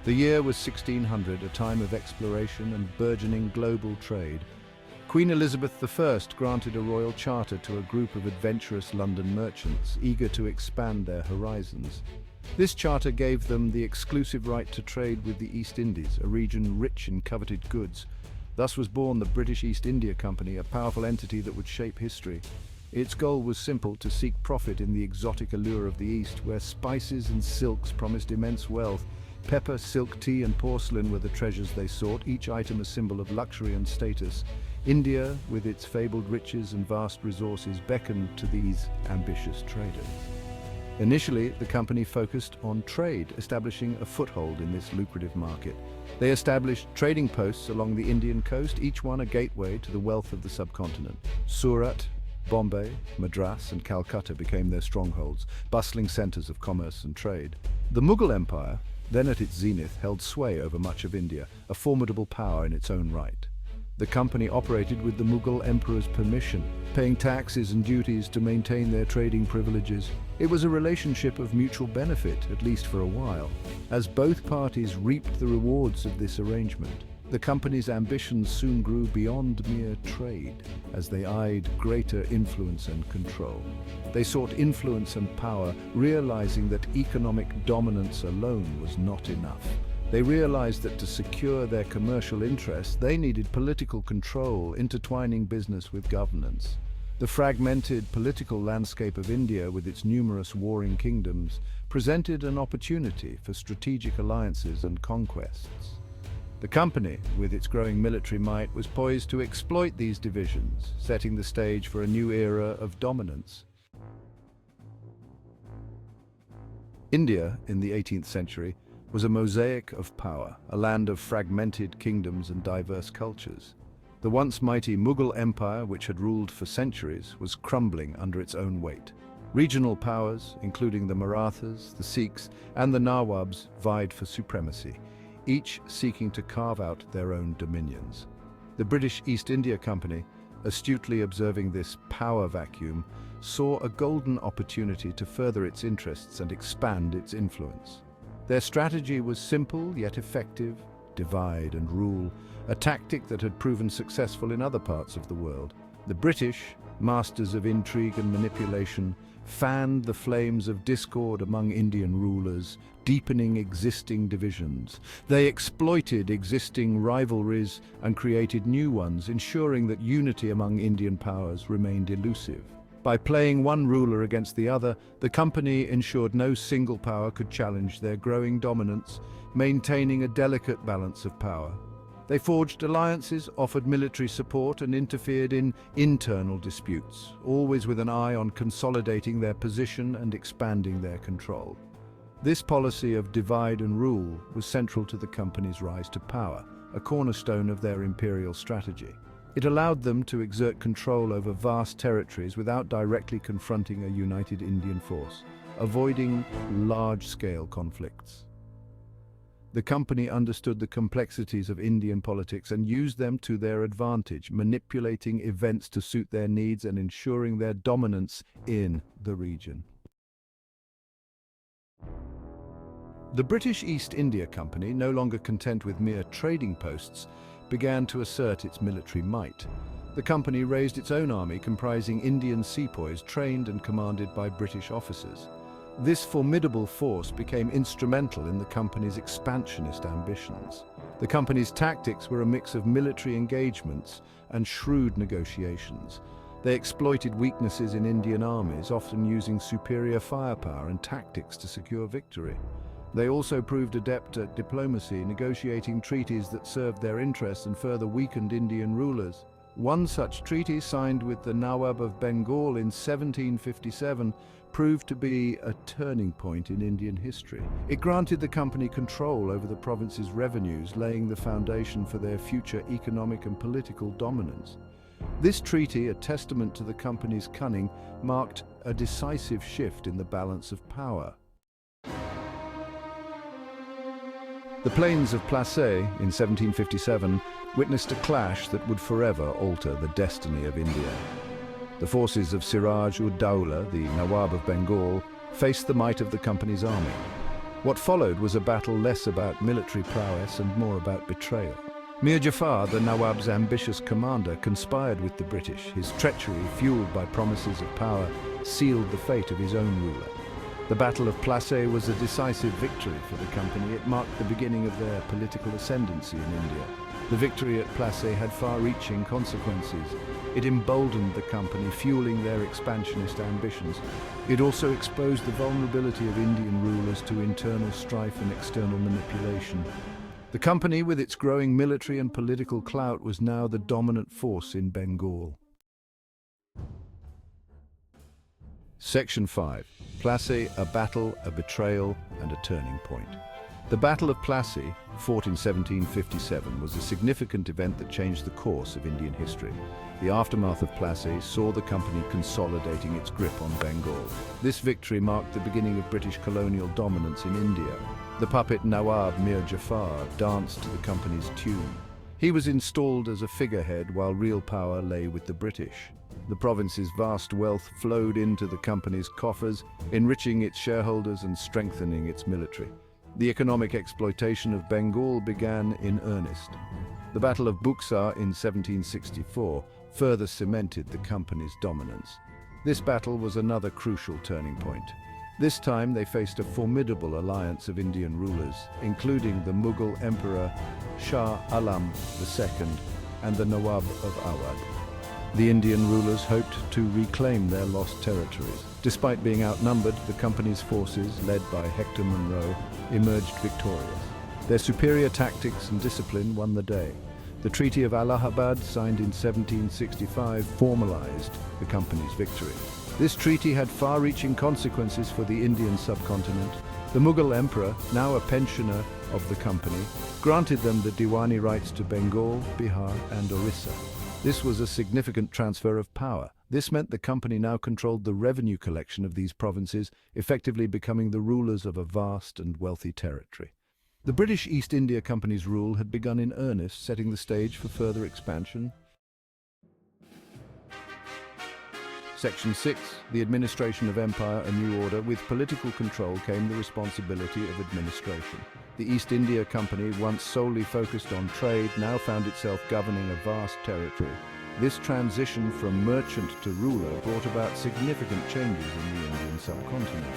The year was 1600, a time of exploration and burgeoning global trade. Queen Elizabeth I granted a royal charter to a group of adventurous London merchants eager to expand their horizons. This charter gave them the exclusive right to trade with the East Indies, a region rich in coveted goods. Thus was born the British East India Company, a powerful entity that would shape history. Its goal was simple: to seek profit in the exotic allure of the East, where spices and silks promised immense wealth. Pepper, silk, tea and porcelain were the treasures they sought, each item a symbol of luxury and status. India, with its fabled riches and vast resources, beckoned to these ambitious traders. Initially, the company focused on trade, establishing a foothold in this lucrative market. They established trading posts along the Indian coast, each one a gateway to the wealth of the subcontinent. Surat, Bombay, Madras and Calcutta became their strongholds, bustling centers of commerce and trade. The Mughal Empire, then at its zenith, held sway over much of India, a formidable power in its own right. The company operated with the Mughal emperor's permission, paying taxes and duties to maintain their trading privileges. It was a relationship of mutual benefit, at least for a while, as both parties reaped the rewards of this arrangement. The company's ambitions soon grew beyond mere trade, as they eyed greater influence and control. They sought influence and power, realizing that economic dominance alone was not enough. They realized that to secure their commercial interests, they needed political control, intertwining business with governance. The fragmented political landscape of India, with its numerous warring kingdoms, presented an opportunity for strategic alliances and conquests. The company, with its growing military might, was poised to exploit these divisions, setting the stage for a new era of dominance. India, in the 18th century, was a mosaic of power, a land of fragmented kingdoms and diverse cultures. The once mighty Mughal Empire, which had ruled for centuries, was crumbling under its own weight. Regional powers, including the Marathas, the Sikhs, and the Nawabs, vied for supremacy, each seeking to carve out their own dominions. The British East India Company, astutely observing this power vacuum, saw a golden opportunity to further its interests and expand its influence. Their strategy was simple yet effective: divide and rule, a tactic that had proven successful in other parts of the world. The British, masters of intrigue and manipulation, fanned the flames of discord among Indian rulers, deepening existing divisions. They exploited existing rivalries and created new ones, ensuring that unity among Indian powers remained elusive. By playing one ruler against the other, the company ensured no single power could challenge their growing dominance, maintaining a delicate balance of power. They forged alliances, offered military support, and interfered in internal disputes, always with an eye on consolidating their position and expanding their control. This policy of divide and rule was central to the company's rise to power, a cornerstone of their imperial strategy. It allowed them to exert control over vast territories without directly confronting a united Indian force, avoiding large-scale conflicts. The company understood the complexities of Indian politics and used them to their advantage, manipulating events to suit their needs and ensuring their dominance in the region. The British East India Company, no longer content with mere trading posts, began to assert its military might. The company raised its own army, comprising Indian sepoys trained and commanded by British officers. This formidable force became instrumental in the company's expansionist ambitions. The company's tactics were a mix of military engagements and shrewd negotiations. They exploited weaknesses in Indian armies, often using superior firepower and tactics to secure victory. They also proved adept at diplomacy, negotiating treaties that served their interests and further weakened Indian rulers. One such treaty, signed with the Nawab of Bengal in 1757, proved to be a turning point in Indian history. It granted the company control over the province's revenues, laying the foundation for their future economic and political dominance. This treaty, a testament to the company's cunning, marked a decisive shift in the balance of power. The plains of Plassey in 1757 witnessed a clash that would forever alter the destiny of India. The forces of Siraj-ud-Dawla, the Nawab of Bengal, faced the might of the company's army. What followed was a battle less about military prowess and more about betrayal. Mir Jafar, the Nawab's ambitious commander, conspired with the British. His treachery, fueled by promises of power, sealed the fate of his own ruler. The Battle of Plassey was a decisive victory for the company. It marked the beginning of their political ascendancy in India. The victory at Plassey had far-reaching consequences. It emboldened the company, fueling their expansionist ambitions. It also exposed the vulnerability of Indian rulers to internal strife and external manipulation. The company, with its growing military and political clout, was now the dominant force in Bengal. Section 5. Plassey, a battle, a betrayal, and a turning point. The Battle of Plassey, fought in 1757, was a significant event that changed the course of Indian history. The aftermath of Plassey saw the company consolidating its grip on Bengal. This victory marked the beginning of British colonial dominance in India. The puppet Nawab Mir Jafar danced to the company's tune. He was installed as a figurehead while real power lay with the British. The province's vast wealth flowed into the company's coffers, enriching its shareholders and strengthening its military. The economic exploitation of Bengal began in earnest. The Battle of Buxar in 1764 further cemented the company's dominance. This battle was another crucial turning point. This time they faced a formidable alliance of Indian rulers, including the Mughal Emperor Shah Alam II and the Nawab of Awadh. The Indian rulers hoped to reclaim their lost territories. Despite being outnumbered, the company's forces, led by Hector Munro, emerged victorious. Their superior tactics and discipline won the day. The Treaty of Allahabad, signed in 1765, formalized the company's victory. This treaty had far-reaching consequences for the Indian subcontinent. The Mughal emperor, now a pensioner of the company, granted them the Diwani rights to Bengal, Bihar, and Orissa. This was a significant transfer of power. This meant the company now controlled the revenue collection of these provinces, effectively becoming the rulers of a vast and wealthy territory. The British East India Company's rule had begun in earnest, setting the stage for further expansion. Section 6. The administration of empire, a new order. With political control came the responsibility of administration. The East India Company, once solely focused on trade, now found itself governing a vast territory. This transition from merchant to ruler brought about significant changes in the Indian subcontinent.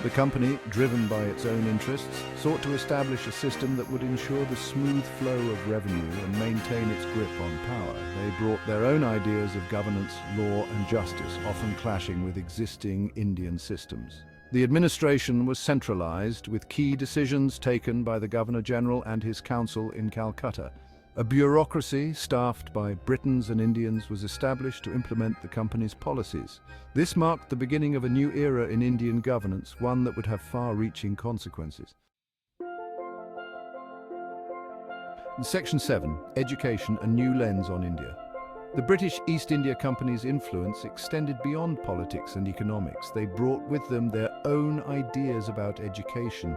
The company, driven by its own interests, sought to establish a system that would ensure the smooth flow of revenue and maintain its grip on power. They brought their own ideas of governance, law, and justice, often clashing with existing Indian systems. The administration was centralized, with key decisions taken by the Governor-General and his council in Calcutta. A bureaucracy staffed by Britons and Indians was established to implement the company's policies. This marked the beginning of a new era in Indian governance, one that would have far-reaching consequences. In Section 7, Education, a new lens on India. The British East India Company's influence extended beyond politics and economics. They brought with them their own ideas about education,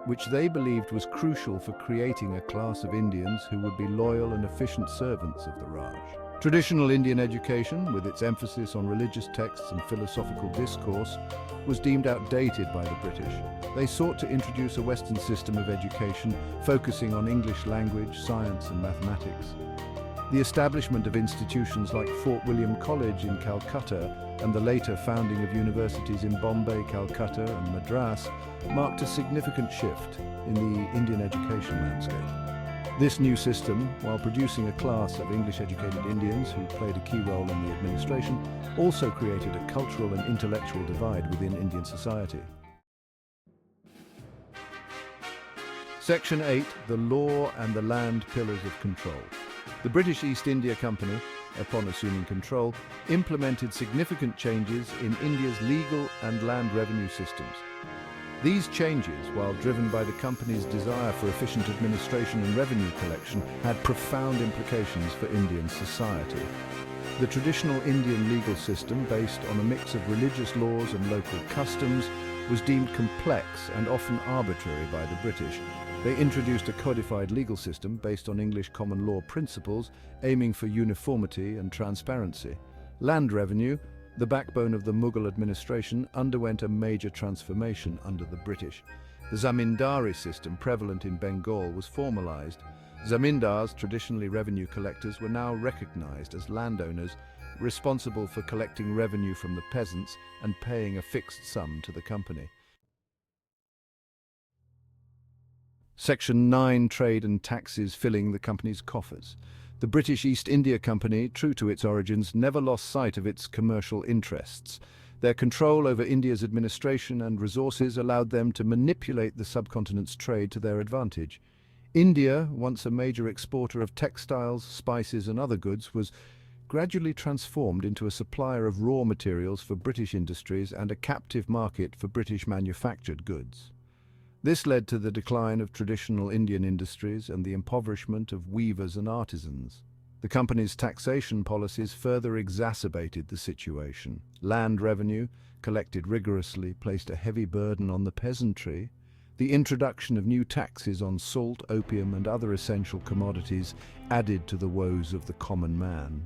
which they believed was crucial for creating a class of Indians who would be loyal and efficient servants of the Raj. Traditional Indian education, with its emphasis on religious texts and philosophical discourse, was deemed outdated by the British. They sought to introduce a Western system of education, focusing on English language, science, and mathematics. The establishment of institutions like Fort William College in Calcutta and the later founding of universities in Bombay, Calcutta, and Madras marked a significant shift in the Indian education landscape. This new system, while producing a class of English-educated Indians who played a key role in the administration, also created a cultural and intellectual divide within Indian society. Section 8. The Law and the Land Pillars of Control. The British East India Company, upon assuming control, implemented significant changes in India's legal and land revenue systems. These changes, while driven by the company's desire for efficient administration and revenue collection, had profound implications for Indian society. The traditional Indian legal system, based on a mix of religious laws and local customs, was deemed complex and often arbitrary by the British. They introduced a codified legal system based on English common law principles, aiming for uniformity and transparency. Land revenue, the backbone of the Mughal administration, underwent a major transformation under the British. The zamindari system, prevalent in Bengal, was formalized. Zamindars, traditionally revenue collectors, were now recognized as landowners responsible for collecting revenue from the peasants and paying a fixed sum to the company. Section 9, Trade and Taxes filling the company's coffers. The British East India Company, true to its origins, never lost sight of its commercial interests. Their control over India's administration and resources allowed them to manipulate the subcontinent's trade to their advantage. India, once a major exporter of textiles, spices and other goods, was gradually transformed into a supplier of raw materials for British industries and a captive market for British manufactured goods. This led to the decline of traditional Indian industries and the impoverishment of weavers and artisans. The company's taxation policies further exacerbated the situation. Land revenue, collected rigorously, placed a heavy burden on the peasantry. The introduction of new taxes on salt, opium and other essential commodities added to the woes of the common man.